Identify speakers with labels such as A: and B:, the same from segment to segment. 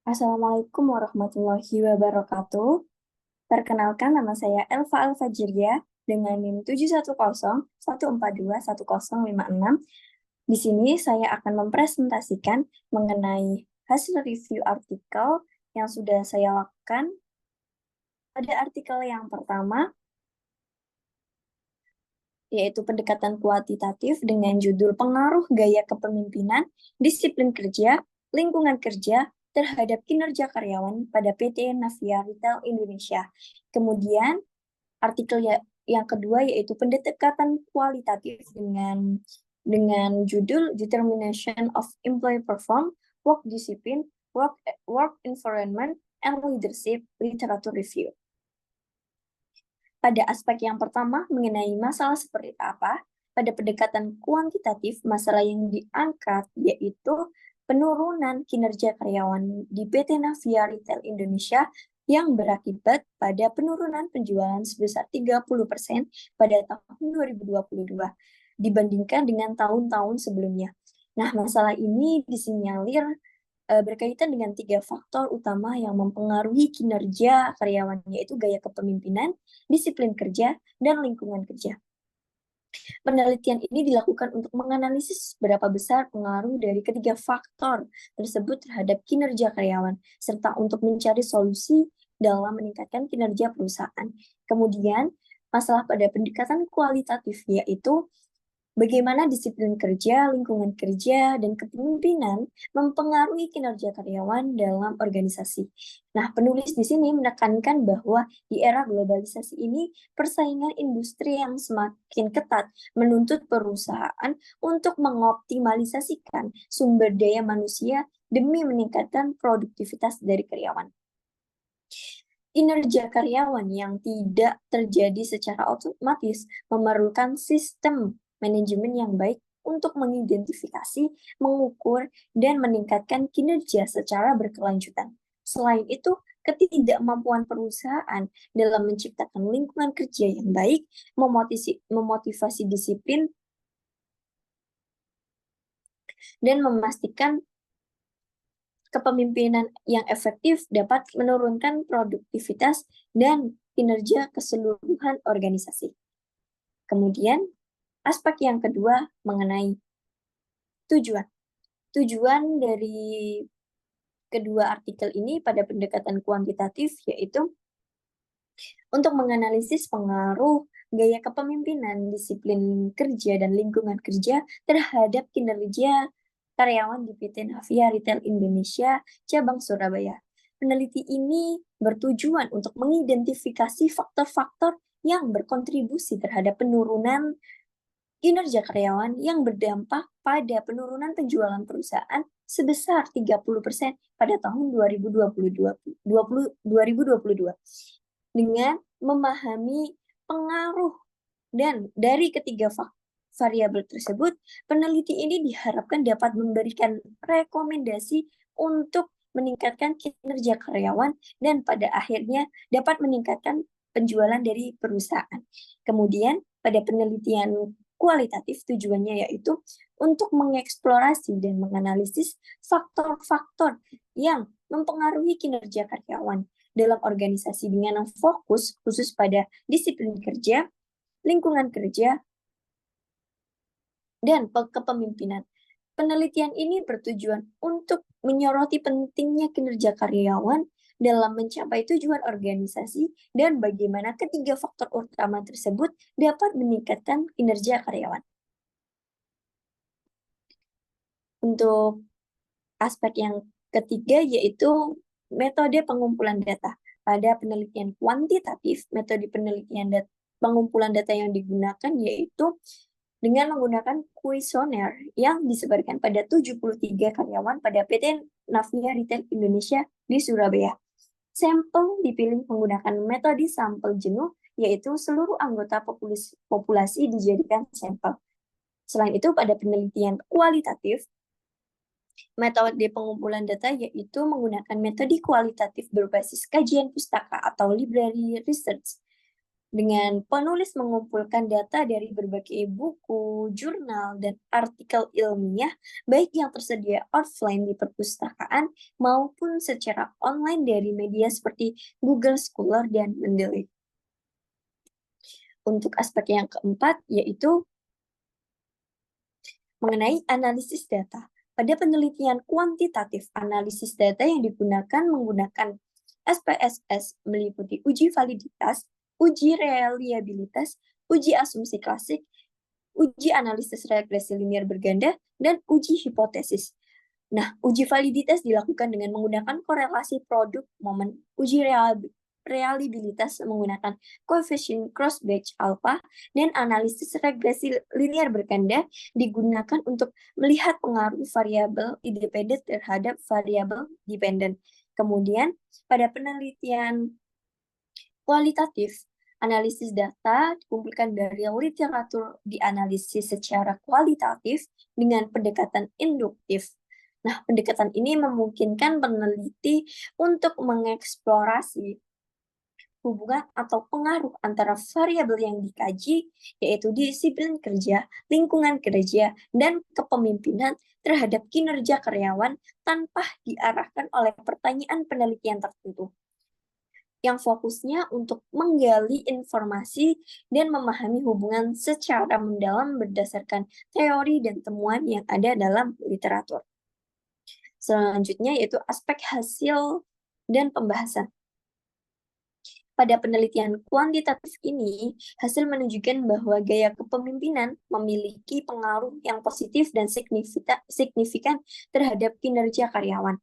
A: Assalamualaikum warahmatullahi wabarakatuh. Perkenalkan, nama saya Elva Alfajirya dengan NIM 71014210506. Di sini saya akan mempresentasikan mengenai hasil review artikel yang sudah saya lakukan. Pada artikel yang pertama, yaitu pendekatan kuantitatif dengan judul Pengaruh Gaya Kepemimpinan, Disiplin Kerja, Lingkungan Kerja terhadap kinerja karyawan pada PT Navia Retail Indonesia. Kemudian artikel yang kedua yaitu pendekatan kualitatif dengan judul Determination of Employee Perform, Work Discipline, Work Environment, and Leadership Literature Review. Pada aspek yang pertama mengenai masalah seperti apa, pada pendekatan kuantitatif masalah yang diangkat yaitu penurunan kinerja karyawan di PT Navia Retail Indonesia yang berakibat pada penurunan penjualan sebesar 30% pada tahun 2022 dibandingkan dengan tahun-tahun sebelumnya. Nah, masalah ini disinyalir berkaitan dengan 3 faktor utama yang mempengaruhi kinerja karyawan, yaitu gaya kepemimpinan, disiplin kerja, dan lingkungan kerja. Penelitian ini dilakukan untuk menganalisis berapa besar pengaruh dari ketiga faktor tersebut terhadap kinerja karyawan, serta untuk mencari solusi dalam meningkatkan kinerja perusahaan. Kemudian, masalah pada pendekatan kualitatif yaitu bagaimana disiplin kerja, lingkungan kerja, dan kepemimpinan mempengaruhi kinerja karyawan dalam organisasi. Nah, penulis di sini menekankan bahwa di era globalisasi ini, persaingan industri yang semakin ketat menuntut perusahaan untuk mengoptimalisasikan sumber daya manusia demi meningkatkan produktivitas dari karyawan. Kinerja karyawan yang tidak terjadi secara otomatis memerlukan sistem manajemen yang baik untuk mengidentifikasi, mengukur, dan meningkatkan kinerja secara berkelanjutan. Selain itu, ketidakmampuan perusahaan dalam menciptakan lingkungan kerja yang baik, memotivasi disiplin, dan memastikan kepemimpinan yang efektif dapat menurunkan produktivitas dan kinerja keseluruhan organisasi. Kemudian, aspek yang kedua mengenai tujuan. Tujuan dari kedua artikel ini pada pendekatan kuantitatif yaitu untuk menganalisis pengaruh gaya kepemimpinan, disiplin kerja, dan lingkungan kerja terhadap kinerja karyawan di PT Navia Retail Indonesia cabang Surabaya. Peneliti ini bertujuan untuk mengidentifikasi faktor-faktor yang berkontribusi terhadap penurunan kinerja karyawan yang berdampak pada penurunan penjualan perusahaan sebesar 30% pada tahun 2022 dengan memahami pengaruh dan dari ketiga variabel tersebut, peneliti ini diharapkan dapat memberikan rekomendasi untuk meningkatkan kinerja karyawan dan pada akhirnya dapat meningkatkan penjualan dari perusahaan. Kemudian, pada penelitian kualitatif tujuannya yaitu untuk mengeksplorasi dan menganalisis faktor-faktor yang mempengaruhi kinerja karyawan dalam organisasi dengan fokus khusus pada disiplin kerja, lingkungan kerja, dan kepemimpinan. Penelitian ini bertujuan untuk menyoroti pentingnya kinerja karyawan dalam mencapai tujuan organisasi dan bagaimana ketiga faktor utama tersebut dapat meningkatkan kinerja karyawan. Untuk aspek yang ketiga yaitu metode pengumpulan data. Pada penelitian kuantitatif, metode penelitian pengumpulan data yang digunakan yaitu dengan menggunakan kuesioner yang disebarkan pada 73 karyawan pada PT Navia Retail Indonesia di Surabaya. Sampel dipilih menggunakan metode sampel jenuh, yaitu seluruh anggota populasi dijadikan sampel. Selain itu, pada penelitian kualitatif, metode pengumpulan data yaitu menggunakan metode kualitatif berbasis kajian pustaka atau library research. Dengan penulis mengumpulkan data dari berbagai buku, jurnal, dan artikel ilmiah, baik yang tersedia offline di perpustakaan maupun secara online dari media seperti Google Scholar dan Mendeley. Untuk aspek yang keempat, yaitu mengenai analisis data. Pada penelitian kuantitatif, analisis data yang digunakan menggunakan SPSS meliputi uji validitas, uji reliabilitas, uji asumsi klasik, uji analisis regresi linear berganda, dan uji hipotesis. Nah, uji validitas dilakukan dengan menggunakan korelasi produk momen, uji reliabilitas menggunakan koefisien cross-batch alpha, dan analisis regresi linear berganda digunakan untuk melihat pengaruh variabel independen terhadap variabel dependen. Kemudian, pada penelitian kualitatif, analisis data dikumpulkan dari literatur dianalisis secara kualitatif dengan pendekatan induktif. Nah, pendekatan ini memungkinkan peneliti untuk mengeksplorasi hubungan atau pengaruh antara variabel yang dikaji, yaitu disiplin kerja, lingkungan kerja, dan kepemimpinan terhadap kinerja karyawan tanpa diarahkan oleh pertanyaan penelitian tertentu, yang fokusnya untuk menggali informasi dan memahami hubungan secara mendalam berdasarkan teori dan temuan yang ada dalam literatur. Selanjutnya yaitu aspek hasil dan pembahasan. Pada penelitian kuantitatif ini, hasil menunjukkan bahwa gaya kepemimpinan memiliki pengaruh yang positif dan signifikan terhadap kinerja karyawan.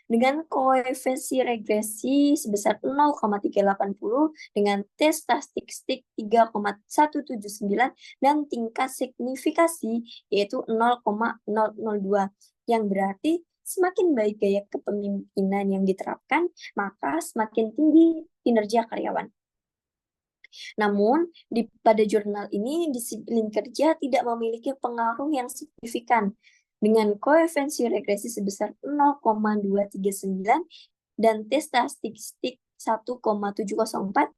A: Dengan koefisien regresi sebesar 0,380 dengan tes statistik 3,179 dan tingkat signifikasi yaitu 0,002, yang berarti semakin baik gaya kepemimpinan yang diterapkan, maka semakin tinggi kinerja karyawan. Namun, pada jurnal ini, disiplin kerja tidak memiliki pengaruh yang signifikan, dengan koefisien regresi sebesar 0,239 dan tes statistik 1,704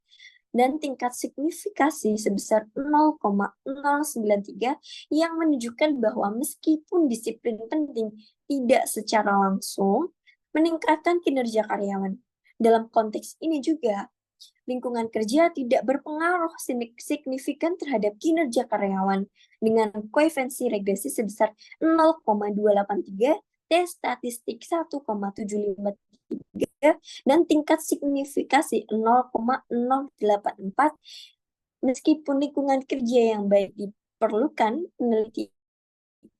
A: dan tingkat signifikasi sebesar 0,093 yang menunjukkan bahwa meskipun disiplin penting tidak secara langsung meningkatkan kinerja karyawan. Dalam konteks ini juga, lingkungan kerja tidak berpengaruh signifikan terhadap kinerja karyawan dengan koefisien regresi sebesar 0,283, tes statistik 1,753, dan tingkat signifikasi 0,084. Meskipun lingkungan kerja yang baik diperlukan, peneliti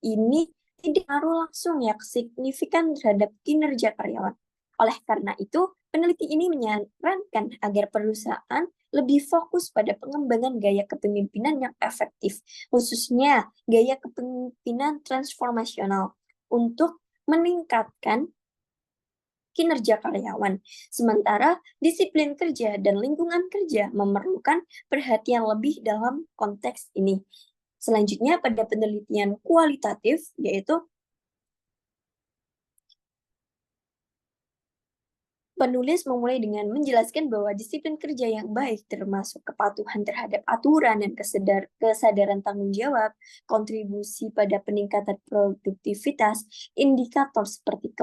A: ini tidak pengaruh langsung ya signifikan terhadap kinerja karyawan. Oleh karena itu, peneliti ini menyarankan agar perusahaan lebih fokus pada pengembangan gaya kepemimpinan yang efektif, khususnya gaya kepemimpinan transformasional, untuk meningkatkan kinerja karyawan. Sementara disiplin kerja dan lingkungan kerja memerlukan perhatian lebih dalam konteks ini. Selanjutnya pada penelitian kualitatif, yaitu penulis memulai dengan menjelaskan bahwa disiplin kerja yang baik termasuk kepatuhan terhadap aturan dan kesadaran tanggung jawab, kontribusi pada peningkatan produktivitas, indikator seperti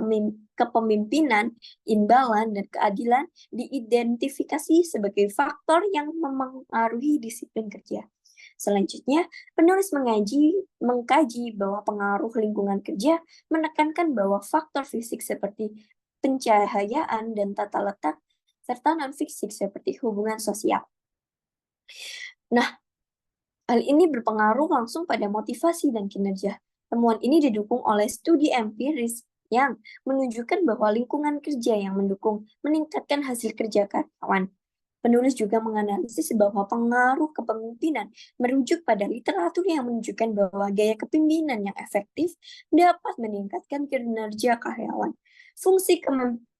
A: kepemimpinan, imbalan, dan keadilan diidentifikasi sebagai faktor yang memengaruhi disiplin kerja. Selanjutnya, penulis mengkaji bahwa pengaruh lingkungan kerja menekankan bahwa faktor fisik seperti pencahayaan dan tata letak, serta non-fisik seperti hubungan sosial. Nah, hal ini berpengaruh langsung pada motivasi dan kinerja. Temuan ini didukung oleh studi empiris yang menunjukkan bahwa lingkungan kerja yang mendukung meningkatkan hasil kerja karyawan. Penulis juga menganalisis bahwa pengaruh kepemimpinan merujuk pada literatur yang menunjukkan bahwa gaya kepemimpinan yang efektif dapat meningkatkan kinerja karyawan. Fungsi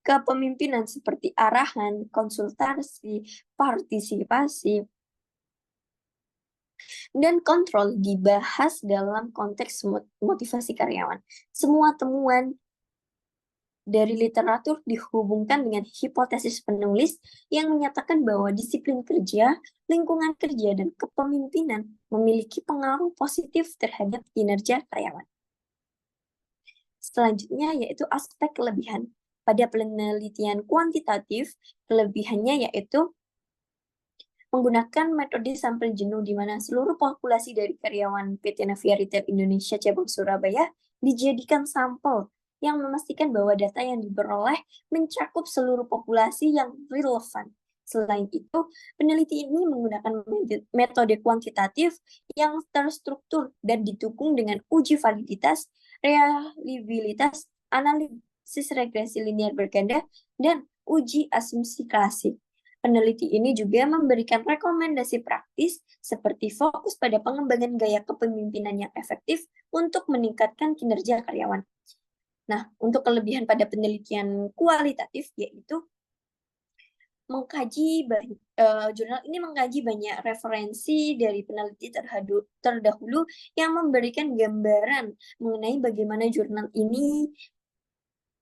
A: kepemimpinan seperti arahan, konsultasi, partisipasi, dan kontrol dibahas dalam konteks motivasi karyawan. Semua temuan dari literatur dihubungkan dengan hipotesis penulis yang menyatakan bahwa disiplin kerja, lingkungan kerja, dan kepemimpinan memiliki pengaruh positif terhadap kinerja karyawan. Selanjutnya yaitu aspek kelebihan. Pada penelitian kuantitatif, kelebihannya yaitu menggunakan metode sampel jenuh di mana seluruh populasi dari karyawan PT Navia Retail Indonesia cabang Surabaya dijadikan sampel yang memastikan bahwa data yang diperoleh mencakup seluruh populasi yang relevan. Selain itu, peneliti ini menggunakan metode kuantitatif yang terstruktur dan didukung dengan uji validitas, reliabilitas, analisis regresi linear berganda, dan uji asumsi klasik. Peneliti ini juga memberikan rekomendasi praktis seperti fokus pada pengembangan gaya kepemimpinan yang efektif untuk meningkatkan kinerja karyawan. Nah, untuk kelebihan pada penelitian kualitatif yaitu jurnal ini mengkaji banyak referensi dari peneliti terdahulu yang memberikan gambaran mengenai bagaimana jurnal ini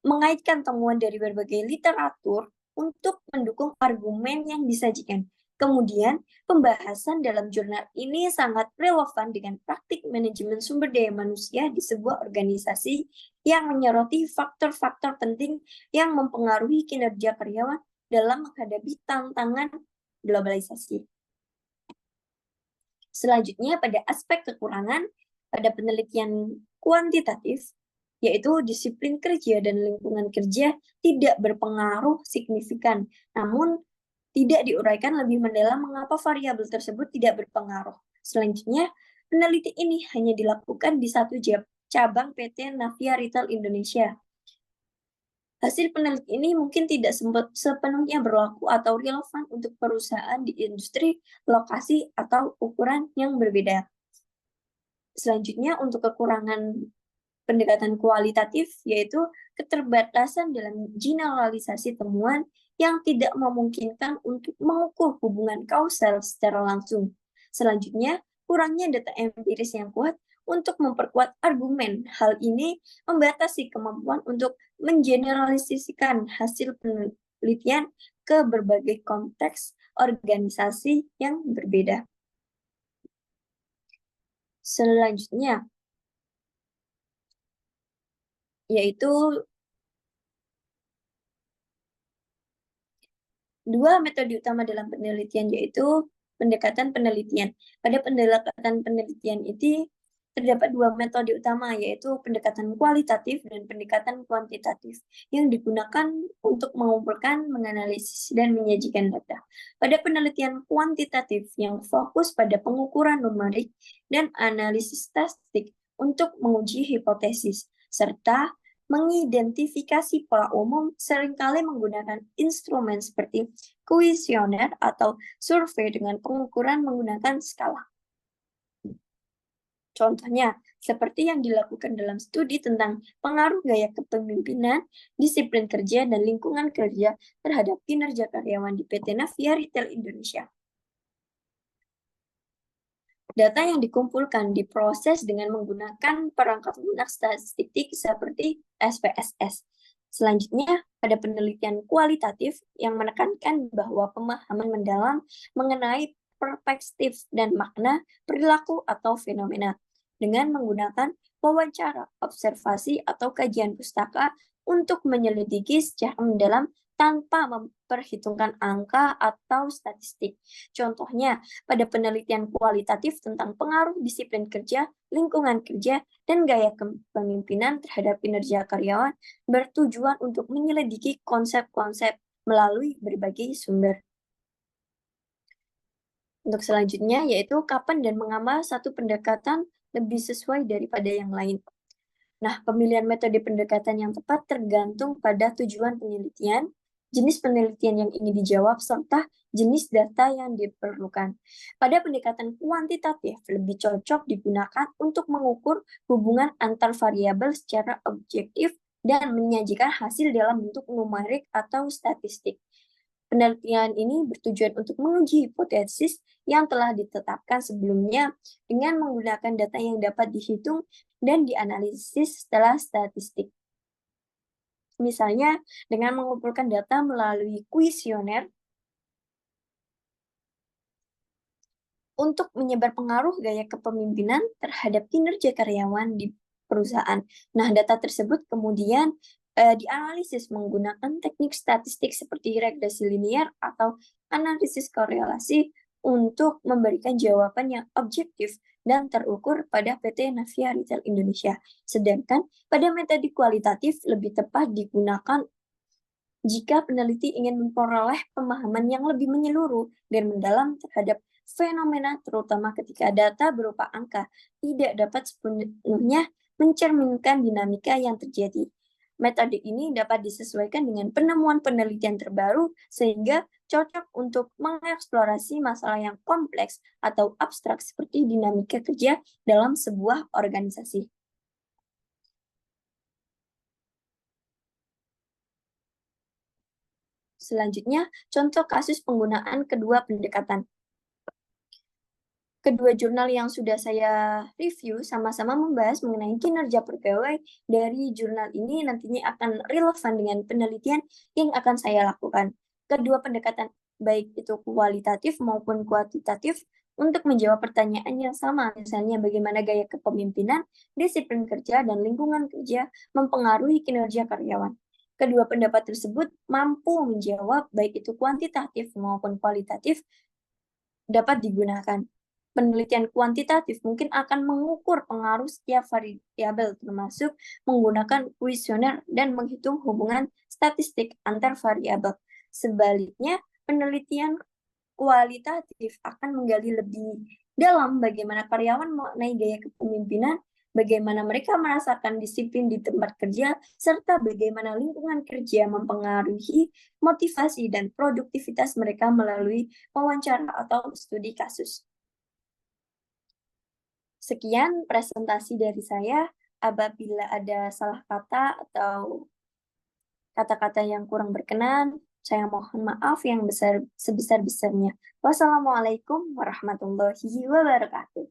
A: mengaitkan temuan dari berbagai literatur untuk mendukung argumen yang disajikan. Kemudian, pembahasan dalam jurnal ini sangat relevan dengan praktik manajemen sumber daya manusia di sebuah organisasi yang menyoroti faktor-faktor penting yang mempengaruhi kinerja karyawan dalam menghadapi tantangan globalisasi. Selanjutnya, pada aspek kekurangan, pada penelitian kuantitatif, yaitu disiplin kerja dan lingkungan kerja tidak berpengaruh signifikan, namun tidak diuraikan lebih mendalam mengapa variabel tersebut tidak berpengaruh. Selanjutnya, peneliti ini hanya dilakukan di satu cabang PT Navia Retail Indonesia. Hasil penelitian ini mungkin tidak sepenuhnya berlaku atau relevan untuk perusahaan di industri, lokasi, atau ukuran yang berbeda. Selanjutnya, untuk kekurangan pendekatan kualitatif, yaitu keterbatasan dalam generalisasi temuan yang tidak memungkinkan untuk mengukur hubungan kausal secara langsung. Selanjutnya, kurangnya data empiris yang kuat untuk memperkuat argumen. Hal ini membatasi kemampuan untuk mengeneralisasikan hasil penelitian ke berbagai konteks organisasi yang berbeda. Selanjutnya, yaitu dua metode utama dalam penelitian, yaitu pendekatan penelitian. Pada pendekatan penelitian ini terdapat dua metode utama, yaitu pendekatan kualitatif dan pendekatan kuantitatif yang digunakan untuk mengumpulkan, menganalisis, dan menyajikan data. Pada penelitian kuantitatif yang fokus pada pengukuran numerik dan analisis statistik untuk menguji hipotesis, serta mengidentifikasi pola umum seringkali menggunakan instrumen seperti kuesioner atau survei dengan pengukuran menggunakan skala. Contohnya, seperti yang dilakukan dalam studi tentang pengaruh gaya kepemimpinan, disiplin kerja, dan lingkungan kerja terhadap kinerja karyawan di PT Navia Retail Indonesia. Data yang dikumpulkan diproses dengan menggunakan perangkat lunak statistik seperti SPSS. Selanjutnya, pada penelitian kualitatif yang menekankan bahwa pemahaman mendalam mengenai perspektif dan makna perilaku atau fenomena dengan menggunakan wawancara, observasi, atau kajian pustaka untuk menyelidiki secara mendalam tanpa memperhitungkan angka atau statistik. Contohnya, pada penelitian kualitatif tentang pengaruh disiplin kerja, lingkungan kerja, dan gaya kepemimpinan terhadap kinerja karyawan bertujuan untuk menyelidiki konsep-konsep melalui berbagai sumber. Untuk selanjutnya, yaitu kapan dan mengapa satu pendekatan lebih sesuai daripada yang lain. Nah, pemilihan metode pendekatan yang tepat tergantung pada tujuan penelitian, jenis penelitian yang ingin dijawab, serta jenis data yang diperlukan. Pada pendekatan kuantitatif, lebih cocok digunakan untuk mengukur hubungan antar variabel secara objektif dan menyajikan hasil dalam bentuk numerik atau statistik. Penelitian ini bertujuan untuk menguji hipotesis yang telah ditetapkan sebelumnya dengan menggunakan data yang dapat dihitung dan dianalisis setelah statistik. Misalnya, dengan mengumpulkan data melalui kuesioner untuk menyebar pengaruh gaya kepemimpinan terhadap kinerja karyawan di perusahaan. Nah, data tersebut kemudian dianalisis menggunakan teknik statistik seperti regresi linear atau analisis korelasi untuk memberikan jawaban yang objektif dan terukur pada PT Navia Retail Indonesia. Sedangkan pada metode kualitatif lebih tepat digunakan jika peneliti ingin memperoleh pemahaman yang lebih menyeluruh dan mendalam terhadap fenomena, terutama ketika data berupa angka tidak dapat sepenuhnya mencerminkan dinamika yang terjadi. Metode ini dapat disesuaikan dengan penemuan penelitian terbaru sehingga cocok untuk mengeksplorasi masalah yang kompleks atau abstrak seperti dinamika kerja dalam sebuah organisasi. Selanjutnya, contoh kasus penggunaan kedua pendekatan. Kedua jurnal yang sudah saya review sama-sama membahas mengenai kinerja pegawai. Dari jurnal ini nantinya akan relevan dengan penelitian yang akan saya lakukan. Kedua pendekatan, baik itu kualitatif maupun kuantitatif, untuk menjawab pertanyaan yang sama, misalnya bagaimana gaya kepemimpinan, disiplin kerja, dan lingkungan kerja mempengaruhi kinerja karyawan. Kedua pendapat tersebut mampu menjawab baik itu kuantitatif maupun kualitatif dapat digunakan. Penelitian kuantitatif mungkin akan mengukur pengaruh setiap variabel termasuk menggunakan kuesioner dan menghitung hubungan statistik antar variabel. Sebaliknya, penelitian kualitatif akan menggali lebih dalam bagaimana karyawan mengenai gaya kepemimpinan, bagaimana mereka merasakan disiplin di tempat kerja, serta bagaimana lingkungan kerja mempengaruhi motivasi dan produktivitas mereka melalui wawancara atau studi kasus. Sekian presentasi dari saya. Apabila ada salah kata atau kata-kata yang kurang berkenan, saya mohon maaf yang sebesar-besarnya. Wassalamualaikum warahmatullahi wabarakatuh.